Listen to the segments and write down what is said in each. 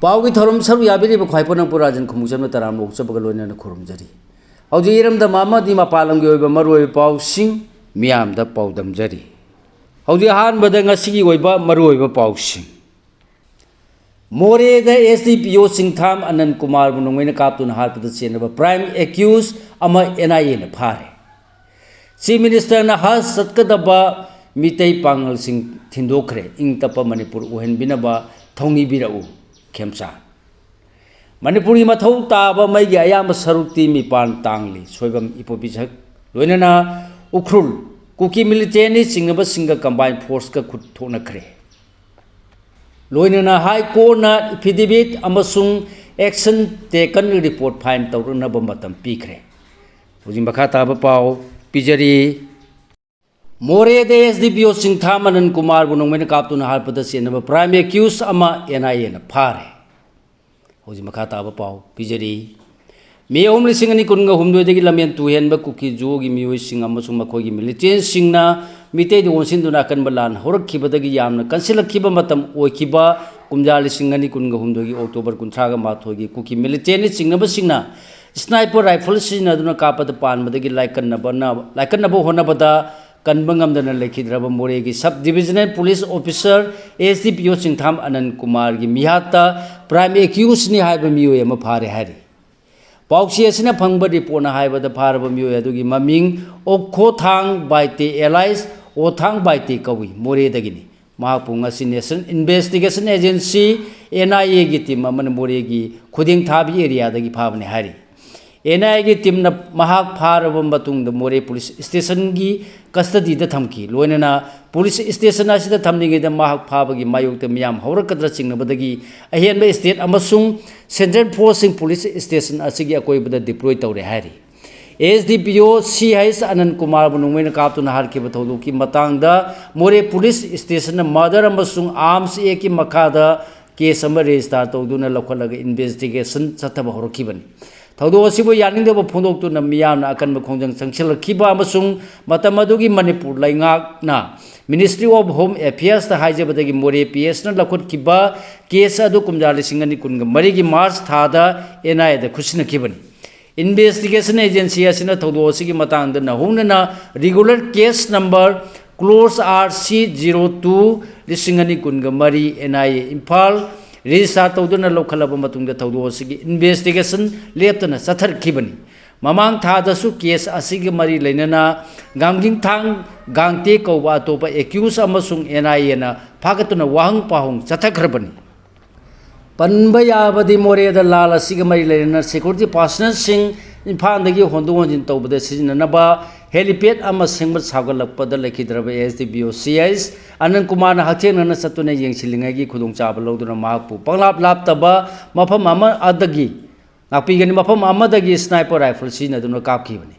Pawgi थरम sir याबिरी बखाइपन पुराजन खुमुजन तराम लोकचबग लोइना खुरुमजरी हौजी इरमदा मामदी मपालमगी ओइबा मरुओइ पाउसिंग मियामदा पाउदमजरी हौजी हानबदा ngasiगी ओइबा मरुओइबा पाउसिंग मोरेदा SDPO Singtham Anant Kumar बुनोंगैना कापतुन हारपदा चेनबा प्राइम एक्यूज अमा एनआईए ने फारे चीफ मिनिस्टर ना हज सत्कदबा मितै पांगल सिंह थिंदोखरे इंग तप मणिपुर ओहनबिनबा थौनीबिरउ खेमचा मणिपुरी मथौ ताब मैगी अयाम सरुक्ति मिपान तांगली सोइबम इपोबिसक लोइनना उख्रुल कुकी मिलिटेनी सिंगबा सिंग कंबाइन फोर्स का खुद थोनखरे लोइनना हाई कोर्ट ना एफिडेविट अमसुंग एक्शन टेकन रिपोर्ट फाइन तौरनबा मतम पीखरे हुजिं बखा ताब पाव पिजरी मोरेदे एसडीपीओ सिंगथाम अनंत कुमार बुनोंगैना कापतुन हारपदा चेनबा प्राइम एक्यूज अमा एनआईए ने फारे हुजिं मखा ताब पाव पिजरी मे 2019 लमेन तुहेनब कुकी जोगी मियोइसिंग अमसुंग मखोगी मिलिटेंटसिंगना मितै ओनसिंदुना अकनबा लान हौरखिबदगी यामना कंसिलखिबा मतम ओइखिबा कुमजा 2019 अक्टोबर 18 कुकी मिलिटेंट चिंगनबसिंगना स्नाइपर राइफल सिजनदुना कापद पानबदगी लाइकन्नबा होनबदा कनबंगमदना लेखिद्रबा मोरेगी sub divisional police officer SDPO Singtham Anant Kumar की मिहाता प्राइम एक्यूज नि हाइबा मियोय अमा फारे हारि पाउसी असिना फंगब रिपोर्ट हाइबदा फारबा मियोय अदुगी ममिंग ओखोथांग बाइते एलाइस ओथांग बाइते कवि मोरेदगिनी महापुंग असि नेशनल इन्वेस्टिगेशन एजेंसी एनआईए की टीम अमन मोरेगी खुदिंग थाबी एरिया दगी फाबने हारि एनआईए की टीम न महाक फारब मतुंग मोरे पुलिस स्टेशन की कस्टडी थमकी लोइनना पुलिस स्टेशन असिदा थमनिगेदा महाक फाबगी मायोक्त मियाम हौरकद्र चिंगनबदगी अहेनब स्टेट अमसुंग सेंट्रल फोर्सिंग पुलिस स्टेशन असिगी अकोइबदा डिप्लॉय तौरे हारि एसडीपीओ सीएच अनंत कुमार बुनोंगैना कापतुन हारखिबा थौदोकी मतांगदा मोरे पुलिस स्टेशन मर्डर अमसुंग आर्म्स ए की मखादा केस अमा रजिस्टर तौदुना लखलगा इन्वेस्टिगेशन चथबा हौरखिबनी थौदो असिबो यानिंगदबा फोंदोक्तुना मियामना अकनबा खोंजंग संगसिलखिबा अमसुंग मतम अदुगी मणिपुर लैंगाकना मिनिस्ट्री ऑफ होम अफेयर्स ता हाइजबदगी मोरे पीएसना लखुटखिबा केस अदु कुमजा 2019 की मार्च थादा एनआईए दा खुसिनखिबनी इन्वेस्टिगेशन एजेंसी असिना थौदो असिगी मतांगदा नहुनना रेगुलर केस नंबर क्लोज RC02 2019 एनआईए इम्फाल रजिस्टर तौदुना लौखलब मतुंगदा थौदो असिगी इन्वेस्टिगेशन लेप्तना चथरखिबनी ममांग थादसु केस असिगी मरी लैनना गांगिंग थांग गांगते कौबा अतोपा एक्यूज अमसुंग एनआईए ना फागतुना वाहंग पाहुंग चथखरबनी पनबा याबदी मोरेदा लाल असिगी मरी लैनना सिक्योरिटी पर्सनल सिंह इम्फालदगी होंदो होंजिन तौबदा सिजननबा हेलीपैड अमा सेंबत सागलपदा लेखिद्रबा एसडीपीओ सीएच अनंत कुमार हथेंगना चतुना येंसिलिंगागी खुदोंचाबा लौदुना माहपु पंगलाप लापतबा मफम अमा अदगी नापीगनी मफम अमदगी स्नाइपर राइफल सिजनदुना कापखिबनी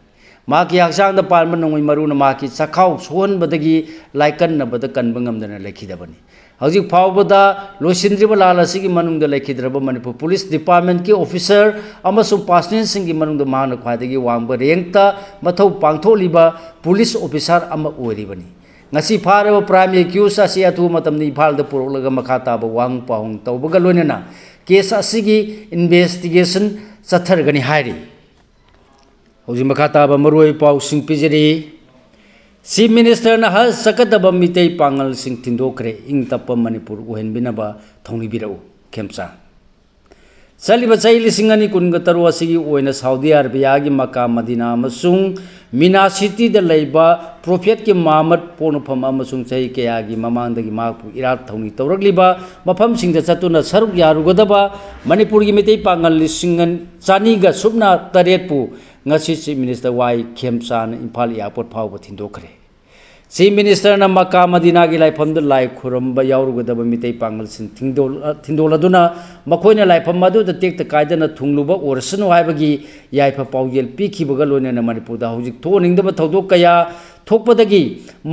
माकी हक्सांगदा पानबा नोंगै मरुना माकी चखाव सोहनबदगी लाइकन्नबदा कनबंगमदना लेखिदबनी हौजिक फावबदा लोसिंद्रिबा लाल असिगी मनुंगदा लेखिद्रबा मणिपुर पुलिस डिपार्टमेंट की ऑफिसर अमसुंग पर्सनल सिंगी मनुंगदा माना ख्वाइदगी वांगबा रैंकता मथौ पांगथोलिबा पुलिस ऑफिसर अमा ओइरिबनी ngasi फारबा प्राइम एक्यूज असी अथु मतमनि इम्फालदा पुरोलगा मखा ताबा वांग पाहुंग तौबगा लोइनना केस असिगी इन्वेस्टिगेशन चथरगनी हाइरि हौजि मखा ताबा मरुओइ पाउसिंग पिजरी चीफ मिनिस्टर ना हज सकदबा मितै पांगल सिंह थिंदोखरे इंग तप मणिपुर ओहनबिनबा थौनीबिरउ खेमचा चलिबा चै 2019 असिगी ओइना सऊदी अरेबिया की मक्का मदीना अमसुंग मीना सिटी दा लैबा प्रोफेट की मोहम्मद पोनफम अमसुंग चै कयागी ममांगदगी माकपु इराक थौनी तौरगलिबा मफम सिंगदा चतुना सरुक यारुगदबा मणिपुर की मितै पांगल 9,000 गा सुबना 8 पु ngasi chief minister Y Khemchand Imphal airport फावबा थिंदोखरे चीफ मिनिस्टर ना मक्का मदीना की लाइफम लाई खुरम यारुगदबा मितै पांगल सिंह थिंदोलदुना मखोइना लाइफम अदु द टेक त कायदना थुंगलुबा ओरसनु हाइबगी याइफा पाउजेल पिखिबगा लोइनना मणिपुर दा हौजिक थोनिंगदबा थौदोक कया थोकपदगी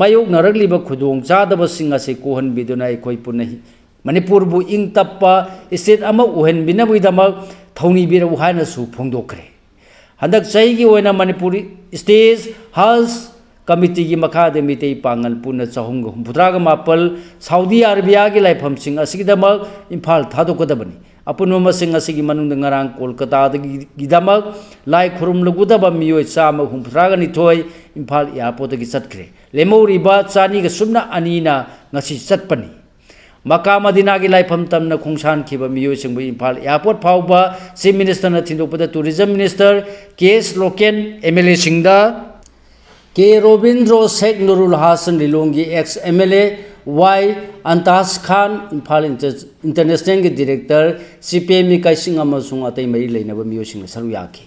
मायोक नरगलिबा खुदोंग चादबा सिंह असे कोहनबिदुना अखोइ पुनः मणिपुर बु इंग तप्पा स्टेट अमा ओहनबिनबुइदमक थौनीबिरउ हाइनसु फोंदोखरे हंदक चैगी ओइना मणिपुर स्टेट हज कमिटी की मखाद मितै पांगल पुना 454 सऊदी अरेबिया की लाइफम Singh असिगिदमक Imphal थादोकदबनी अपुनम मसिंग असिगी मनुंग ngarang Kolkata dagi gidamak lai khurum lugudaba miyoi chama humphraga ni thoi Imphal airport dagi chatkre lemori ba chani ga sumna anina ngasi chatpani Maka Madina gi laifam tamna khongsan khiba miyoi singbu Imphal airport phauba chief minister na thindokpada tourism minister KS Loken MLA singda K Robindro Sheikh Nurul Hasan Lilongi ex MLA Y Antas Khan Imphal International के director CPM kai sing amasung atai mai leinaba miyoi sing saru yakhi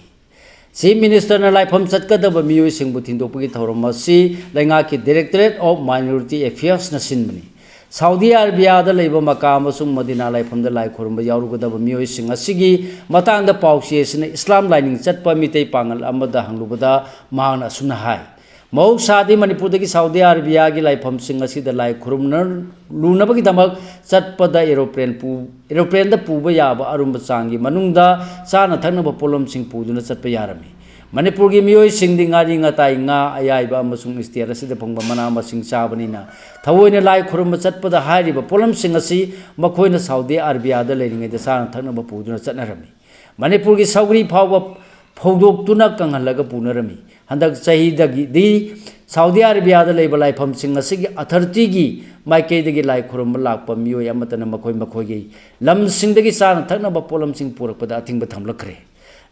Chief Minister na laifam chatkadaba miyoi sing bu thindokpagi thoram asi lainga ki Directorate of Minority Affairs na sinbani Saudi Arabia da leiba Makkah amasung Madina laifam da lai khurumba yaurugadaba miyoi sing asigi matangda pausi sina Islam lining chatpa mitei pangal amada hanglubada mahana sumna hai Mau saadi Manipur dagi Saudi Arabia gi laifam sing asi da lai khurumna lunabagi damak chatpada aeroplane da puba yaba arumba changi manungda chana thaknaba polom sing puduna chatpa yarami Manipur gi miyoi sing di ngari ngatai nga ayaiba amasung state asida phangba mana masing chabanina thawoina lai khurumba chatpada hairiba polom sing asi makhoina Saudi Arabia da leiringai da chana thaknaba puduna chatnarami Manipur gi saugri phawba phawdok tuna kanghalaga punarami handak chahi dagi di Saudi Arabia da leiba laifam sing asigi authority gi maikei dagi lai khurum lakpa miyoi amatana makhoi gi lam sing dagi chana thaknaba polam sing purakpada athingba thamlakre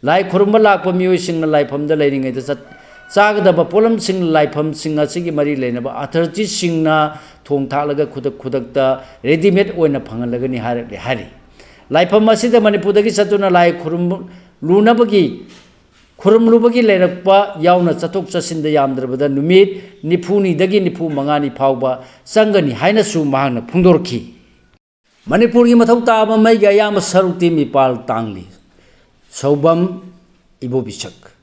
lai khurum lakpa miyoi sing na laifam da leiringai da chagadaba polam sing laifam sing asigi mari leinaba authority sing na thong thalaga khudak ta ready made oina phangalaga ni hari laifam asida Manipur dagi chatuna lai khurum lunabagi Khurumlubagi leirakpa yauna chathok chasinda yamdrabada numit nifuni dagi nifu mangani phauba sangani haina su mahana phungdorki Manipur gi mathau taba mai ga yama sarukti mipal tangli Saubam Ibobisak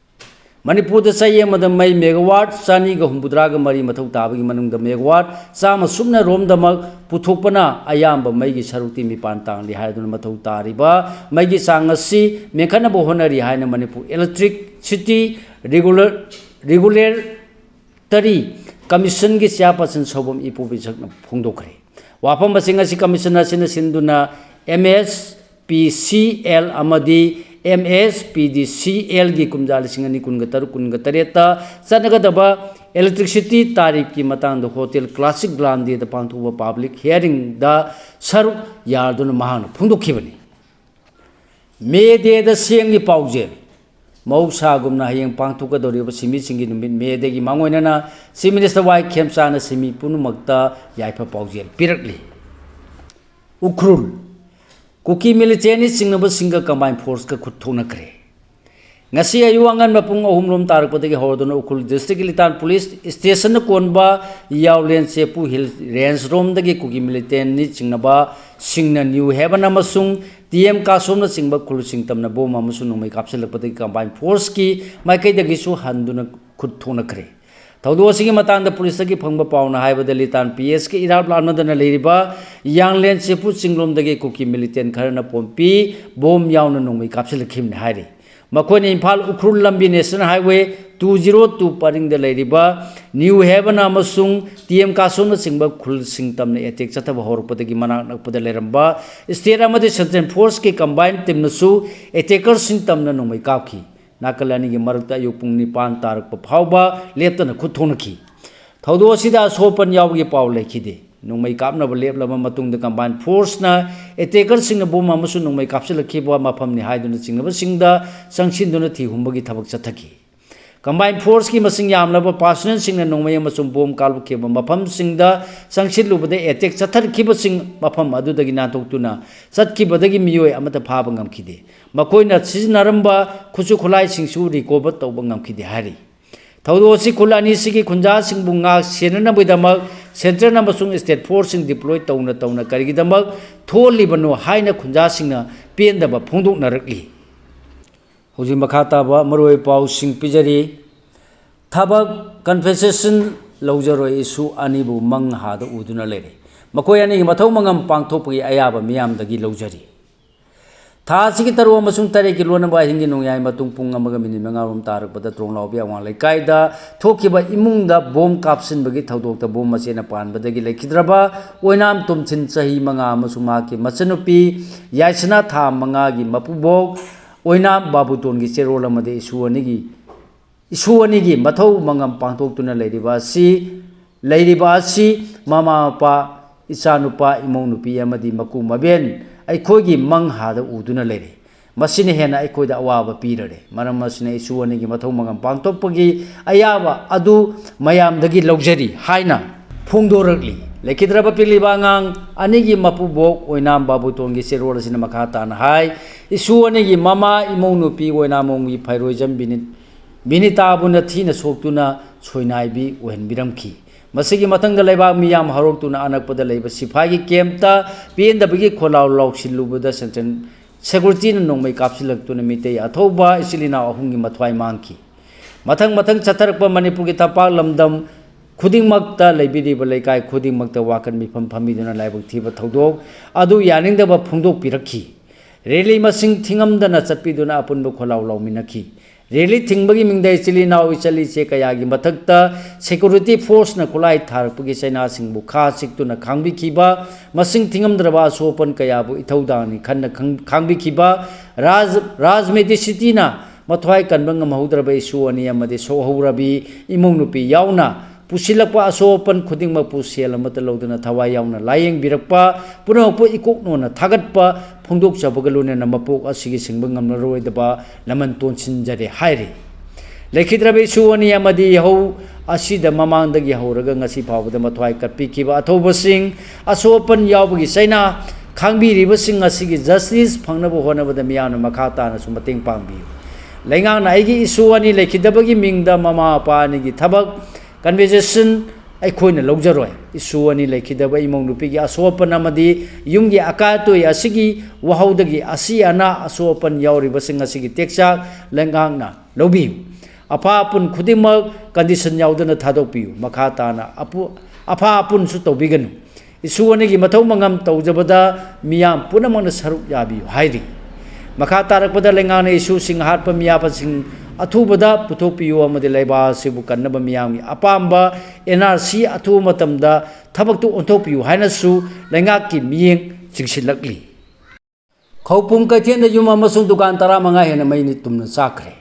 Manipur da saye madam mai megawatt sani ga humbudra ga mari mathau taba gi manung da megawatt sama sumna rom da mag puthokpana ayamba mai gi sarukti mipan tangli haidun mathau tariba mai gi sangasi mekhana bohonari haina Manipur electricity regulatory commission gi chairperson Saubam Ibobisak na phongdokre wafam basing asi commission asina sinduna MSPCL amadi MSPDCL gi kumjal singani kunga tareta sanagadaba electricity tarif ki matang da hotel classic grande da panthuba public hearing da saru yardun mahana phungdokhibani me de da sengni pauje mausa gumna hayeng pangthuka doriba simi singi numit me de gi mangoina na chief minister Y Khemcha na simi punumakta yaifa pauje pirakli ukrul Kuki military singnaba singa combined force ka khutthona kre ngasi ayu angan mapung ahum rom tarakpadagi hordona ukul district litan police station konba yawlen sepu hill range rom dagi kuki military ni singnaba singna new haven amasung TM kasomna singba khul singtamna bom amasung nomai kapselakpadagi combined force ki maikai dagi su handuna khutthona kre Taudu asigi matang da police ki phangba pauna haiba da litan PS ki irab lanadana leiriba yanglen sepu singlom dagi kuki militant kharana pompi bom yauna nongmai kapselkhimne hairi makhoni Imphal Ukhrul Lambi National Highway 202 paring da leiriba New Haven amasung TM Kasomna singba khul singtamna attack chathaba horpadagi manak nakpada leiramba state amadi central force ki combined team nasu attacker singtamna nongmai kapki Nakalani gi marakta yupung nipan tarak pa phauba leptana khutthonaki thaudo asida sopan yawgi paw lekhide nungmai kapna ba leplaba matung da combined force na attacker singna bom amasu nungmai kapselakhiba mafam ni haiduna singna ba singda sangshinduna thi humbagi thabak chathaki combined force ki masing yamlaba personnel singna nungmai amasung bom kalbu kheba mafam singda sangshilubada attack chatharkhiba sing mafam adudagi nantoktuna chatkibadagi miyoi amata phaba ngamkhide makoina siznaramba khusu khulai singsu recover tawba ngamkhide hari thaudo si khulani sigi khunja singbu nga senana boidamak central amasung state force sing deploy tawna karigidamak tholibano haina khunja singna pendaba phongdoknarakli Hoji makhata ba maroi pau sing pijari thabak confession laujaro isu anibu mang ha da uduna lere makoi ani mathau mangam pangthopagi ayaba miyam dagi laujari थासी की तरु अमसुंग तरे की लोनबा हिंगी नोंयाय मतुंग पुंग अमगा minute मंगारोम तारकपदा त्रोंलावबी अवां लेकायदा थोकिबा इमुंगदा बोम कापसिनबगी थौदोकता बोम मसेना पानबदगी लेखिद्रबा ओइनाम तुमसिन चही मंगा अमसुंग माकी मचनुपी याइसना था मंगागी मपुबोक ओइनाम बाबुतोनगी चेरोल अमदे इशुअनिगी मथौ मंगम पांथोक्तुना लेरिबा असि mama Mopa इचानुपा इमौनुपी अमदी मकु मबेन अखोगी मंग हाद उदुना लेरे मसिने हेना अखोदा अवाबा पीररे मरम मसिने इशुअनिगी मथौ मंगम पांथोक्पगी अयाबा अदु मयामदगी लौजरी हाइना फोंदोरकली लेखिद्रबा पिलिबा अंगांग अनिगी मपुबोक ओइनाम बाबुतोनगी सेरोलसिना मखा ताना हाय इशुअनिगी ममा इमौनुपी ओइनामोंगी फैरोइजम बिनिताबुना थीना सोक्तुना सोइनाइबी ओहनबिरमखी मसिगी मतंग लेबाग मियाम हरोक्तुना अनकपदा लेबा सिफागी केम्ता पेंदबगी खोलाव लौसिलुबदा सेंट्रल सेक्युरिटीना नोंमै कापसिलक्तुना मितै अथौबा इसिलिना अहुंगी मथवाई मांगखी मथंग चथरकपा मणिपुरगी तपाक लमदम खुदिंगमक्ता लेबिरिबा लेकाय खुदिंगमक्ता वाकन मिफम फमीदुना लाइबक थीबा थौदोक अदु यानिंगदबा फोंदोकपिरखी रेली मसिंग थिंगमदना चटपिदुना अपुनबा खोलाव लौमिनखी रेली थिंगबगी मिंगदा इचिली नाव इचली चे कयागी मथक्ता सिक्योरिटी फोर्स न खुलाई थारपगी चाइना सिंगबु खा सिक्तुना खांगबिखिबा मसिंग थिंगमद्रबा सोपन कयाबु इथौदानी खन्न खांगबिखिबा राजमेडिसिटीना मथवाई कनबंग महौद्रबा इशु अनि अमदे सोहौरबी इमुंगनुपी यावना पुसिलकपा असोपन खुदिंगमपु सेल अमत लौदना थवाई यावना लायेंग बिरकपा पुनःपु इकोकनोना थागतपा फोंदोकचबगा लोनेना मपोक असिगी सिंगबा ngamnaroidaba laman tonsinjare hairi लेखिद्रबा इशु अनि अमदि यहौ असिदा ममांगदगी हौरगा ngasi फावबदा मथवाई कटपिखिबा अथौबसिंग असोपन यावबगी चाइना खांगबिरिबसिंग असिगी जस्टिस फंगनबो होनबदा मियाना मखा ताना सु मतेंग पांगबियु लेंगांगना आइगी इशु अनि लेखिदबगी मिंगदा ममा पानिगी थबक कन्वर्सेशन अखोइना लौजरोय इशु अनि लेखिदबा इमौनुपीगी असोपन अमदि युमगी अकातोय असिगी वहौदगी असि अना असोपन यावरिबसिंग असिगी टेक्चाक लेंगांगना लौबियु अफापुन खुदिमक कंडीशन यावदना थादोकपियु मखा ताना अफापुन सु तौबिगनु इशु अनिगी मथौ मंगम तौजबदा मियाम पुनमंगना सरुक याबियु हाइरि मखा तारकपदा लेंगांगना इशु सिंग हाटपा मियापसिंग अथुबदा पुथोकपियु अमदि लेबा सिबु कन्नबा मियामगी अपाम्बा एनआरसी अथु मतमदा थबकतु ओंथोकपियु हाइनसु लेंगाकी मियेंग चिंसिलकली खौपुम कैथेंदा युम अमसुंग दुकान 15 हेना मैनि तुमना चाखरे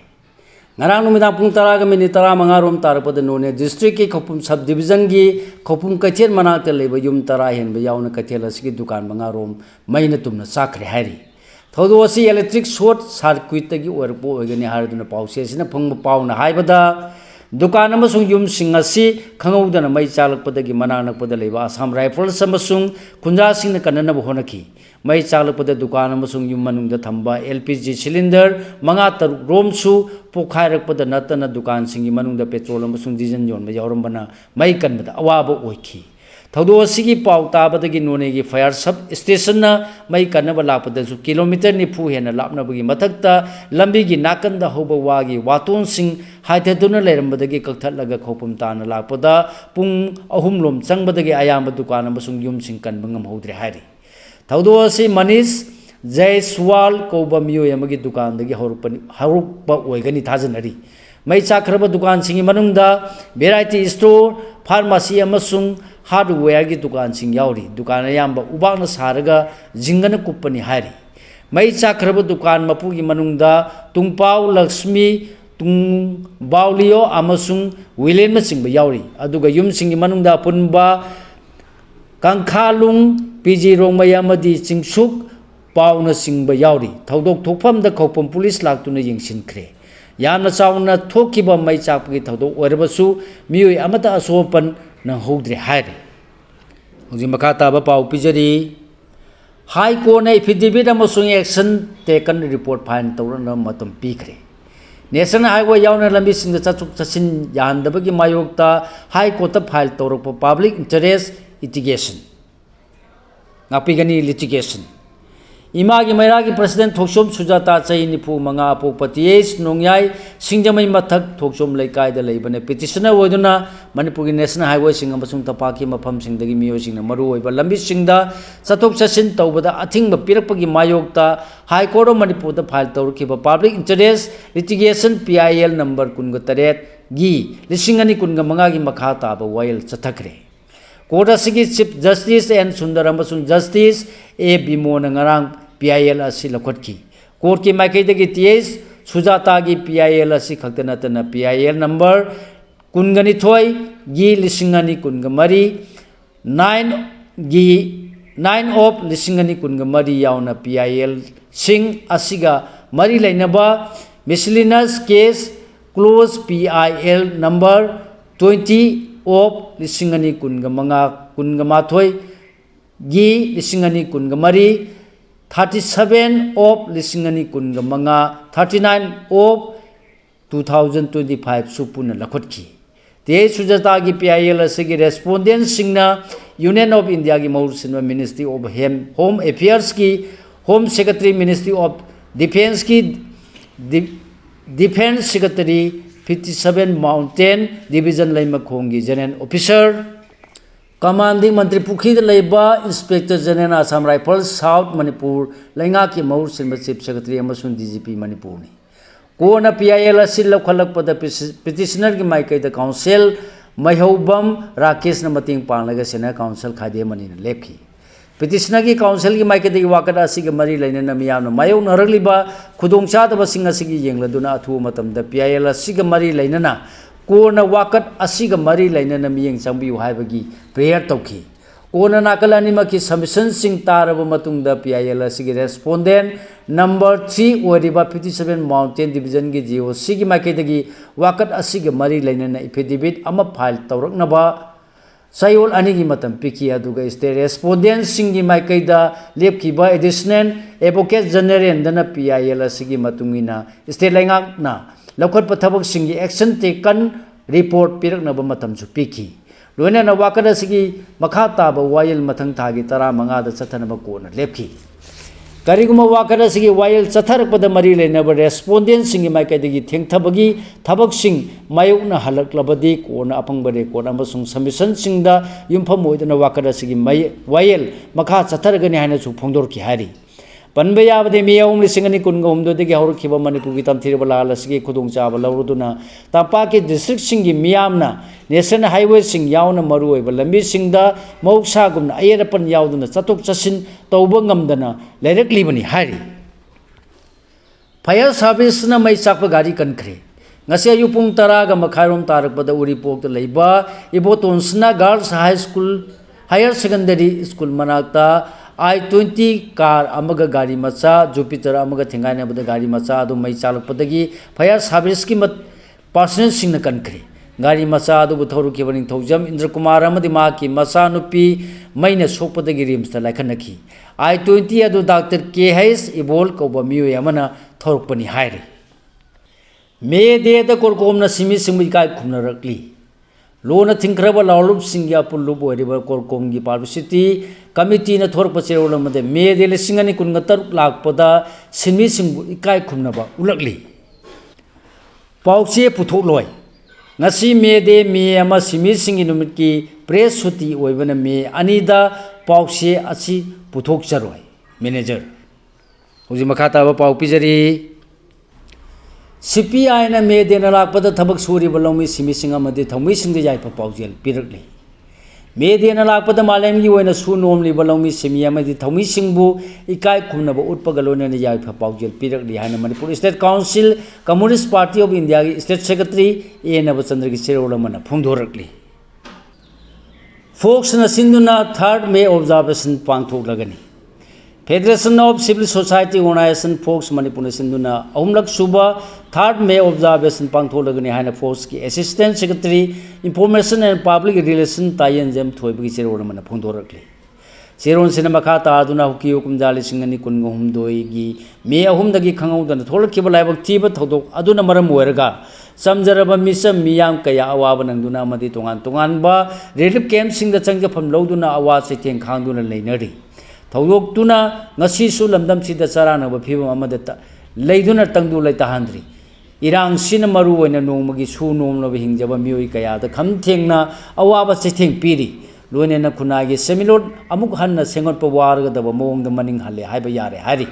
ngarang numidang pung 10 minit 15 rom tarapada none district ki khopum sub division gi khopum kachen manakta leba yum 10 hen ba yauna kathela sigi dukan manga rom maina tumna sakre hari thodo asi electric short circuit gi orpo ogani haraduna pause sina phangba pauna haibada dukan amasung yum singasi khangawdana mai chalakpadagi mananakpada leba Assam Rifles amasung kunja singna kanana honaki mai chalakpada dukan amasung yum manungda thamba LPG cylinder manga taruk romsu पोखायरकपदा नतना दुकान सिंगी मनुंगदा petrol अमसुंग diesel योनबा यावरमबना मई कनबदा अवाबा ओइखी थौदो असिगी पाउ ताबदगी नोनेगी fire sub station ना मई कनबा लापदसु kilometre 90 हेना लापनबगी मथक्ता लंबीगी नाकंदा होबा वागी वातोन सिंग हाइथदुना लेरमबदगी कक्थलगा खौपम ताना लापदा पुंग अहुम लोम चंगबदगी आयाम दुकान अमसुंग yum सिंग कनबंगम हौद्रे हारि थौदो असि मनीष जयसवाल कौबा मियो यमगी दुकान दगी हरुपा ओइगनी थाजनरी मई चाखरबा दुकान सिंगी मनुंगदा वेराइटी स्टोर फार्मेसी अमसुंग हार्डवेयर की दुकान सिंग यावरी दुकान यामबा उबागना सारगा जिंगना कुप्पनी हारी मई चाखरबा दुकान मपुगी मनुंगदा तुंगपाव लक्ष्मी तुंगबावलियो अमसुंग विलेन मसिंग यावरी अदुगा युम सिंगी मनुंगदा पुनबा कंखालुंग पीजी रोंगमय अमदी चिंगसुक पाउना सिंगबा यावरी थौदोक थोकफमदा खौपम पुलिस लाक्तुना यंगसिनख्रे यामना चाउना थोकिबा मई चाकपगी थौदोक ओरबसु मियोय अमता असोपन न हौद्रे हाइरे हुजि मखा ताबा पाउ पिजरी हाई कोर्ट ने एफिडेविट अमसुंग एक्शन टेकन रिपोर्ट फाइन तौरना मतम पीखरे नेशनल हाईवे यावना लंबी सिंग चचुक चसिन यानदबगी मायोक्ता हाई कोर्ट फाइल तौरप पब्लिक इंटरेस्ट लिटिगेशन नापिगनी लिटिगेशन इमा की मैरा की प्रेसिडेंट थोक्सोम सुजाता चई निफु मंगा पोपतिएस नोंयाई सिंगजमई मथक थोक्सोम लेकाय द लेबने पिटिशनर ओइदुना मणिपुर की नेशनल हाईवे सिंग अमसुंग तपाकी मफम सिंगदगी मियो सिंग मरु ओइबा लंबी सिंगदा चतोक चसिन तौबदा अथिंग पिरकपगी मायोक्ता हाई कोर्ट ऑफ मणिपुर द फाइल तौरखिबा public interest litigation PIL number 19 गी लिसिंग अनि कुनगा मंगा की मखा ताबा वायल चथखरे कोर्ट असिगी चीफ जस्टिस एन सुंदर अमसुंग जस्टिस ए बिमोन ngarang PIL asi lakhotki court ki maikaidagi TS Sujata की PIL asi khaktanatana PIL number kungani thoi gi lisingani kungamari 9 gi 9 of lisingani kungamari yauna PIL sing asiga mari lainaba miscellaneous case close PIL number 20 of lisingani kungamathoi gi lisingani kungamari 37 of lisingani kungamanga 39 of 2025 supuna lakhotki te sujata gi PIL asigi respondent singna Union of India gi Maursinwa Ministry of Home Affairs ki Home Secretary Ministry of Defense ki Defense Secretary 57 Mountain Division Laimakhong gi General Officer Commanding Mantri Pukhi Laiba Inspector General Assam Rifles South Manipur Lainga ki Maur Sinba Chief Secretary Amasun DGP Manipur ni Kona PIL asil lakhalak pada petitioner ki maikai da council Maihobam Rakesh na mating panglaga sena council khade mani na lepki petitioner ki council ki maikai da wakada asig mari laina na miyam na mayo naraliba khudongcha da basing asigi yengladuna athu matam da PIL asig mari laina na कोना वाकत असिग मरी लाइनना मियंग चंबियु हाइबगी prayer तौखी कोना नाकल अनिमकी submission सिंग तारब मतुंग द PIL असिगी रेस्पोंडेंट नंबर 3 ओरिबा 57 माउंटेन डिवीजन की GOC की माइकेदगी वाकत असिग मरी लाइनना एफिडेविट अमा फाइल तौरकनबा सायोल अनिगी मतम पिकी अदुगा स्टेट रेस्पोंडेंट सिंग की माइकेदा लेपकीबा एडिशनल एडवोकेट जनरल दना PIL असिगी मतुंगिना स्टेट लाइंगाना लखोट पथबक सिंगी एक्शन टेकन रिपोर्ट पिरकनब मतम सु पिकी लोइना वाकदा सिगी मखा ताब वायल मथंग थागी 15 द चथनब कोना लेपकी करिगुमा वाकदा सिगी वायल चथरकपद मरी लेनब रेस्पोंडेंट सिंगी माइकाइदगी थेंगथबगी थबक सिंग मायुकना हलकलबदी कोना अपंगबरे कोना अमसुंग सबमिशन सिंगदा युमफम मोइदना वाकदा सिगी वायल मखा चथरगनि हाना सु फोंदोरकी हारी पनबे याबदे मियाउम लिसिंगनि कुनगा हुमदोदगी हौरखिबा मणिपुर की तमथिरबा लालसगी खुदोंचाबा लौरुदुना तपा की डिस्ट्रिक्ट सिंगी मियामना नेशनल हाईवे सिंग यावना मरुओइबा लंबी सिंगदा मौसागुमना अयरपन यावदुना चतुक चसिन तौबा ngamdana लेरकलिबनि हारी फायर सर्विसना मै चाकपा गाड़ी कनखरे ngasi ayu pung 10 ga makhairom tarakpada uripok da leiba ibotonsna girls high school higher secondary school manakta I-20 car अमगा गाड़ी मचा जुपिटर अमगा थेंगाने बद गाड़ी मचा अदु मै चालकपदगी फायर सर्विस की मत पर्सनल सिंह कनखरे गाड़ी मचा अदु बुथौरु केबनि थौजम इंद्र कुमार अमदि मा की मचा नुपी मैने सोपदगी रिम्स ता लाखनखी I-20 अदु डॉक्टर KH इबोल कोबा मियो यमना थौरपनि हाइरे मे दे द कोरकोमना सिमि सिमि काय खुमनरकली लोना थिंखरब लाउलुप सिंग्या पुल्लुप ओरिबा कोरकोम की पब्लिसिटी कमिटी न थोरप चेरोल मदे मे दे लिसिंगनि कुनगा तरुक लाखपदा सिमि सिंगु इकाय खुमनबा उलकली पाउचे पुथोलोय ngasi मे दे मे अमा सिमि सिंगि नुमित की प्रेस सुति ओइबना मे अनिदा पाउचे असि पुथोक चरोय मैनेजर हुजि मखाता बा पाउ पिजरी CPI na मे देना लाखपद थबक सूरी बलौमी सिमि सिंगा मदे थौमी सिंग जायफ पाउजेल पिरकले मे देना लाखपद मालेम की ओइना सु नोमली बलौमी सिमि अमदि थौमी सिंगबु इकाय खुमनब उटपग लोने जायफ पाउजेल पिरकली हाना Manipur state council communist party of India की स्टेट सेक्रेटरी A नवचंद्र की सेरोल मन फोंदोरकली फोक्स न सिंधुना 3rd May ऑब्जर्वेशन पांगथोकलगनी federation of civil society organisation फोक्स मणिपुर सिंधुना अहुमलक सुबा 3rd May ऑब्जर्वेशन पांगथोकलगनी हाना फोक्स की assistant secretary information and public relation तायन जेम थोइबगी सेरोल मन फोंदोरकली सेरोन सिना मखा तादुना हुकी हुकुमजाली सिंगनी कुनगो हुमदोइगी मे अहुमदगी खंगौदना थोलखिबा लाइबक थीबा थौदोक अदुना मरम ओइरगा समजरबा मिसम मियाम कया अवाब नंदुना अमदि तोंगान तोंगानबा रिलीफ कैंप सिंगदा चंगफम लौदुना अवा चैतें खांदुना लेनरी थौदोक्तुना ngasisu lamdamsida charanaba phibam amada leiduna tangdu leitahandri irang sin maru oina nongmagi su nomnaba hingjaba mioi kaya da kham thengna awaba chitheng piri loinena khunagi semilot amuk hanna sengot pa warga daba mong da maning halle haiba yare hari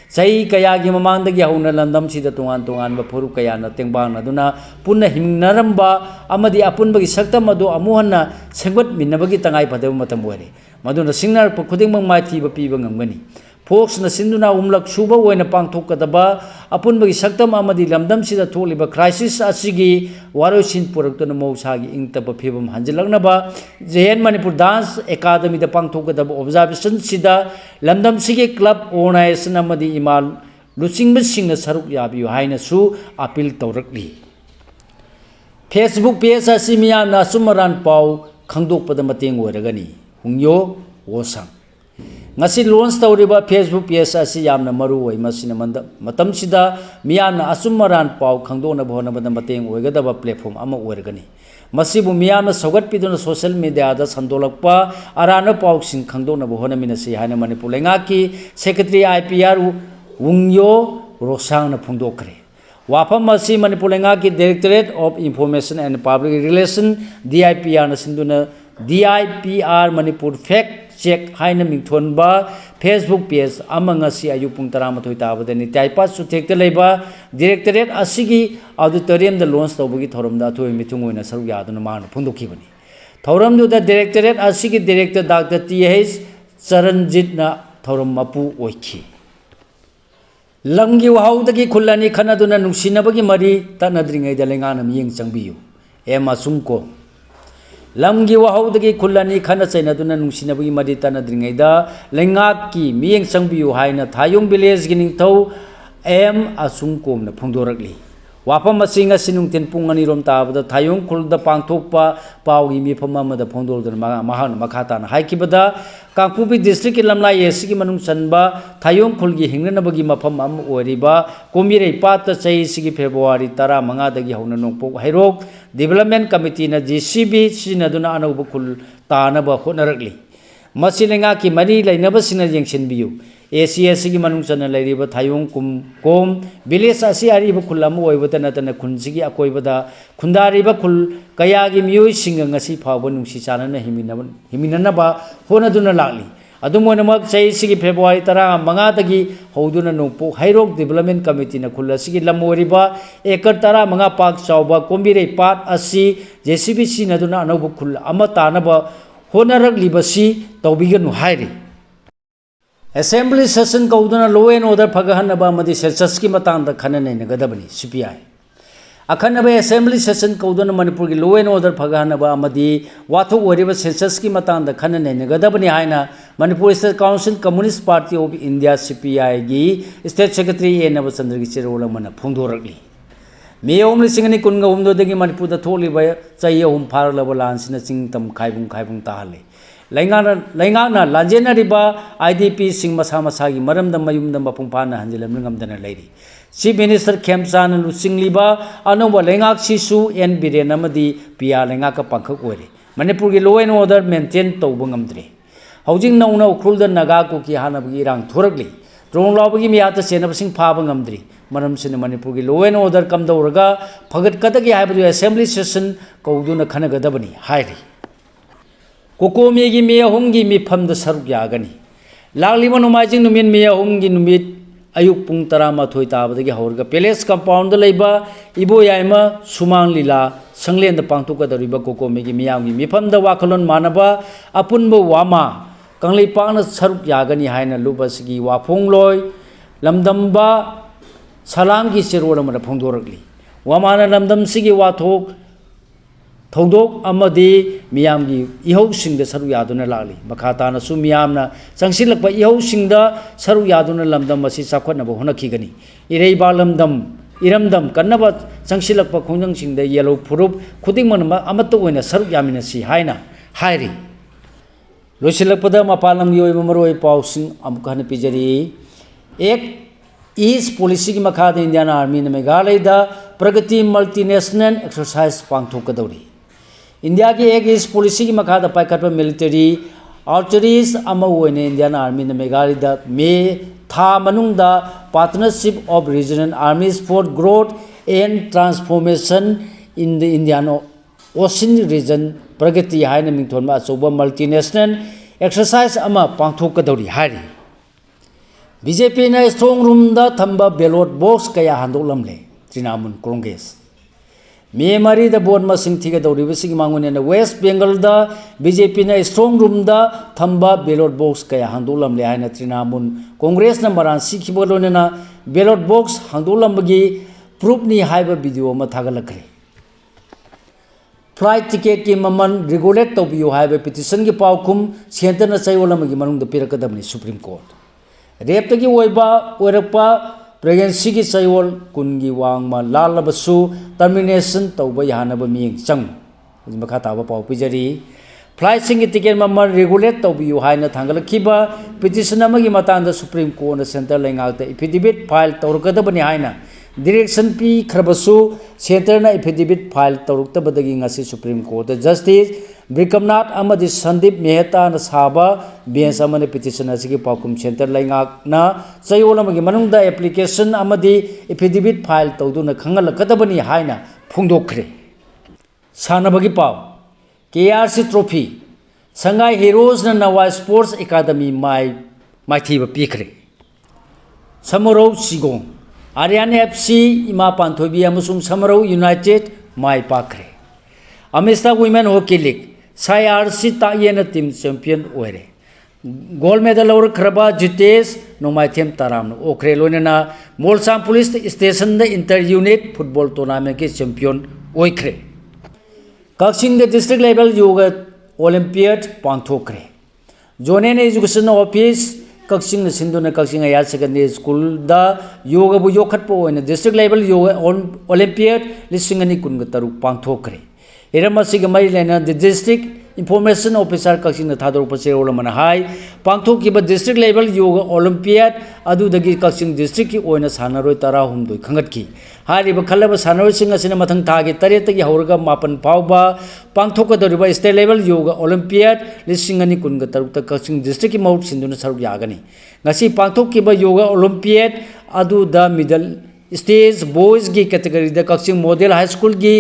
sai kaya gi mamang da gi hauna landam sida tungan tungan ba phuru kaya na tengbang na duna punna himnaramba amadi apunba gi sakta madu amuhanna sengot minnabagi tangai padaba matam wari maduna singnar pa khuding mang mai thi ba pi ba ngamgani फोक्स न सिंधुना उमलक सुब ओइना पांगथोकदबा अपुनबगी सक्तम अमदि लमदम सिदा थोलिबा crisis असिगी वारोसिन पुरक्तन मौसागी इंगतब फिबम हंजलकनबा जेएन मणिपुर डांस एकेडमी दा पांगथोकदबा ऑब्जर्वेशन सिदा लमदम सिगे क्लब ऑर्गेनाइजेशन अमदि इमाल लुचिंगब सिंगना सरुक याबियु हाइना सु अपील तौरकली फेसबुक पेज असि मियाना सुमरान पाउ खंगदोकपद मतेंग ओइरगनी हुंयो वोसंग ngasi launch tawriba Facebook page asi yamna maru oi masina matam sida miyamna asummaran pau khangdona bhona bada mateng oigadaba platform ama oirgani masibu miyamna sogat piduna social media da sandolakpa arana pau sing khangdona bhona minasi haina manipur lenga ki secretary IPR wungyo rosang na phungdokre wafam masi manipur lenga ki Directorate of Information and Public Relations DIPR na sinduna DIPR manipur fact check haina mingthonba Facebook page amanga si ayu pung 13 tabadani taipa su thekte leiba Directorate asigi auditorium da launch tawbagi thoramda athoi mithung oina saru yaduna man phundokhibani thoram du da Directorate asigi Director Dr. TH Charanjit na thoram mapu oikhi lamgi wahaudagi khulani khanaduna nungsinabagi mari tanadringai da lengana miyeng changbiyu ema sumko lamgi wahaudagi khulani khana chainaduna nungsinabagi mari tanadringaida lengaki miyeng changbiyu haina thayong village gi ningthau em asungkom na phungdorakli wafam asinga sinungten pungani rom tabada thayong khulda pangthokpa pawgi mifam amada phongdordana mahan makhata na haikibada Kangpubi district lamlai esigi manung sanba thayong khulgi hingnanabagi mafam am oiriba komirei pata chai sigi February 15 dagi hauna nongpok hairok development committee na JCB sinaduna anauba khul tanaba honarakli masilenga ki mari lainaba sina yengsinbiyu ACS gi manung sana lairiba thayong kom village asi ariba khulam oibata natana khunjigi akoibada khundariba khul kayagi miyoi singa ngasi phawba nungsi chanana himinanaba honaduna lakli adumonamak chai sigi February 15 dagi houduna nongpok hairok development committee na khul asigi lamoriba ekar 15 pak chawba kombirei pat asi JCB sinaduna anauba khul ama tanaba honaraklibasi tawbiganu hairi Assembly session kauduna law and order phagahanaba amadi census ki matangda khanane nagadabani CPI akhanaba assembly session kauduna manipur ki law and order phagahanaba amadi wathok oriba census ki matangda khanane nagadabani haina Manipur State Council Communist Party of India CPI gi State Secretary Enaba Chandra gi cherola mana phungdorakli May only sing any kunga dagi manipur da tholi by chai pharlaba lansina chingtam khaibung tahale Laingana Lanjena riba IDP sing masama-sagi maramda mayumda mapungpana hanjilam ngamdana lady. Chief Minister Kemsan Lusing liba anoba lengak sisu en birenamadi pia lengaka pangkak ori. Manipur gi law and order maintain tawbangamdre. Housing nauna ukrulda naga ko ki hanabagi rang thorakli. Drong lawbagi miyata senabasing phabangamdri. Maram sin Manipur gi law and order kamdauraga phagat kadagi haibadu assembly session kauduna khanagadabani hairi. Kokomegi me hongi mi phamda saruk yagani lagliba nomajing numin me hongi numit ayuk pung 13 tabadagi haurga palace compound leiba ibo yaima sumang lila sanglen da pangtuka dariba kokomegi miyamgi mi phamda wakhalon manaba apunbo wama kanglei pangna saruk yagani haina lubasigi waphogloi lamdamba salamgi cherola mara phongdorakli wamana lamdam sigi wathok Thodok amadi miyamgi ihau singda saru yaduna lali makhatana su miyamna changsilakpa ihau singda saru yaduna lamdam asi chakhotnaba honakigani irei balamdam iramdam kannaba changsilakpa khongjang singda yellow furup khuding manma amatta oina saru yamina si haina hairi losilakpada mapalam gi oiba maroi pausing amukhan pijari ek East policy ki makhada Indian Army na Meghalaya da Pragati multinational exercise pangthokadori India ki ek is policy ki makhada paikatpa military आर्चरीस Indian army Meghalaya मे था मनुंगदा partnership of regional armies for growth and transformation in the Indian ocean region Pragati है मिथोन अचौब multinational exercise पांथोकदौरी है BJP ने स्ट्रोंग रूम थंब बैलोट बॉक्स कया हांदोलमले तृणमूल कांग्रेस मे मरी बोट मसिंग थीगदौरीबसिंग मांगोने वेस्ट बेंगल बीजेपी ने स्ट्रोंग रूम थंब बैलोट बॉक्स कया हांदोलमले है तृणमूल कांग्रेस मरान सिखिबलोनेना बैलोट बॉक्स हांदोलमबगी प्रूफनी हाइब वीडियो थागलखरे फ्लाइट टिकेट की ममन रेगुलेट तौबियो हाइब पिटिशन की पाउखुम सेंटर चयोलमगी मनुंग पिरकदबनी सुप्रीम कोर्ट रेप तगी ओइरपा प्रेगनेंसी की चयोल कुनगी वांगमा लालबसु टर्मिनेशन तौब यानब मियेंग चंग मखा ताब पाउ पिजरी फ्लाइट सिंग ticket ममन regulate तौबियो हाइना थांगलखिबा petition अमगी मतांदा supreme court centre लेंगाते affidavit file तौरकदबनी हाइना direction P खरबसु centre affidavit file तौरक्तबदगी supreme court justice ब्रिकमनाथ अमदी Sandeep Mehta साब बेंच अमने पिटिशन की पाकुम सेंटर लेंगाकना चयोलमगी मनुंगदा एप्लीकेशन अमदी एफिडेविट फाइल तौदुना खंगलकदबनी हाइना फोंदोखरे सानबगी पाव केआरसी ट्रॉफी संगाई हीरोज नवा स्पोर्ट्स एकेडमी माइथीब पीखरे समरौ सिगों आर्यन एफसी इमा पांथोबी समरौ यूनाइटेड माई पाखरे अमिस्ता वुमेन हॉकी लीग साईआरसी तायेन टीम चैंपियन ओरे गोल्ड मेडल लौरख्रबा जितेश नोमाइथेम ताराम ओखरे लोनेना मोलसाम police station inter unit football tournament के चैंपियन ओखरे Kakching district level yoga olympiad पांथोखरे जोनेन एजुकेशन ऑफिस कक्सिंग सिंधुना कक्सिंग हायर सेकेंडरी स्कूल योगबु योखटपो डिस्ट्रिक्ट लेवल योगा ओलंपियड 2023 पांथोखरे इरमसिग मरी लेना डिस्ट्रिक्ट इंफॉर्मेशन ऑफिसर कक्सिंग थादोरप चेरोलमन हाई पांथोखिबा डिस्ट्रिक्ट लेवल योगा ओलंपियड अदुदगी कक्सिंग डिस्ट्रिक्ट की ओइना सानरोय 13 खंगटकी हारिबा खलब सानरोयसिंग असिना मथंग थागे 8 तगी हौरगा 9 फावबा पांथोकदोरिबा state level yoga olympiad 2023 Kakching district की मौत सिंधुना सरुक यागनी ngasi पांथोखिबा योगा ओलंपियड अदुदा मिडल स्टेज बॉयज की category Kakching model high school की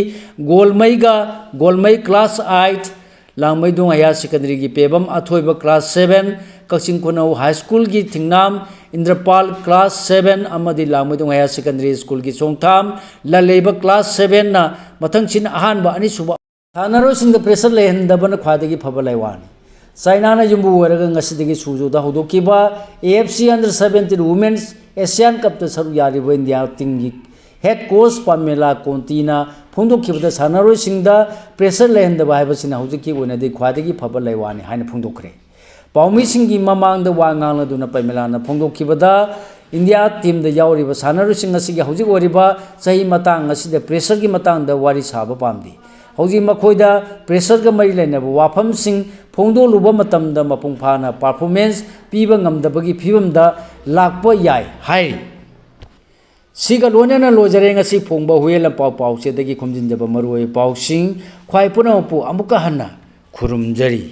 Golmei class 8 Langmeidong higher secondary की पेबम अथोइब class 7 Kakching Khunou high school की Thingnam Indrapal class 7 अमदी लांगमईदों higher secondary school की सोंगथाम ललेब क्लास 7 ना मथंगसिन अहानबा अनिसुबा सानरोसिंग प्रेशर लेहनदबन ख्वादगी फबलाइवानी चाइना युम्बु ओरगा सूजोदा हौदोखिबा AFC under 17 women's Asian cup सरुक यारिबा इंडिया टीम की हेड कोच पामेला कोंटीना फोंदोखिबदा सानरोइसिंगदा प्रेशर लेहनदबा हाइबसिना हौजिकी ओइनादि ख्वादगी फबा लैवानी हाइना फोंदोखरे पाउमीसिंगी ममांगदा वा nganladuna पामेलाना फोंदोखिबदा इंडिया टीम दा यावरिबा सानरोइसिंग असिगी हौजिक ओरिबा सही मतंग असिदा प्रेशर की मतंगदा वारी साबा पामदी हौजी मखोइदा प्रेशर का मरी लेनबा वाफमसिंग फोंदोलुबा मतमदा मपुंग फाना परफॉर्मेंस पीबा ngamdabagi फिबमदा लाकपा याय हाय सिगा लोनेना लोजरे ngasi फोंबा हुएला पाव पावसेदगी खुमजिनजबा मरुए पावसिंग ख्वाइ पुनमपु अमुका हन्ना खुरुमजरी।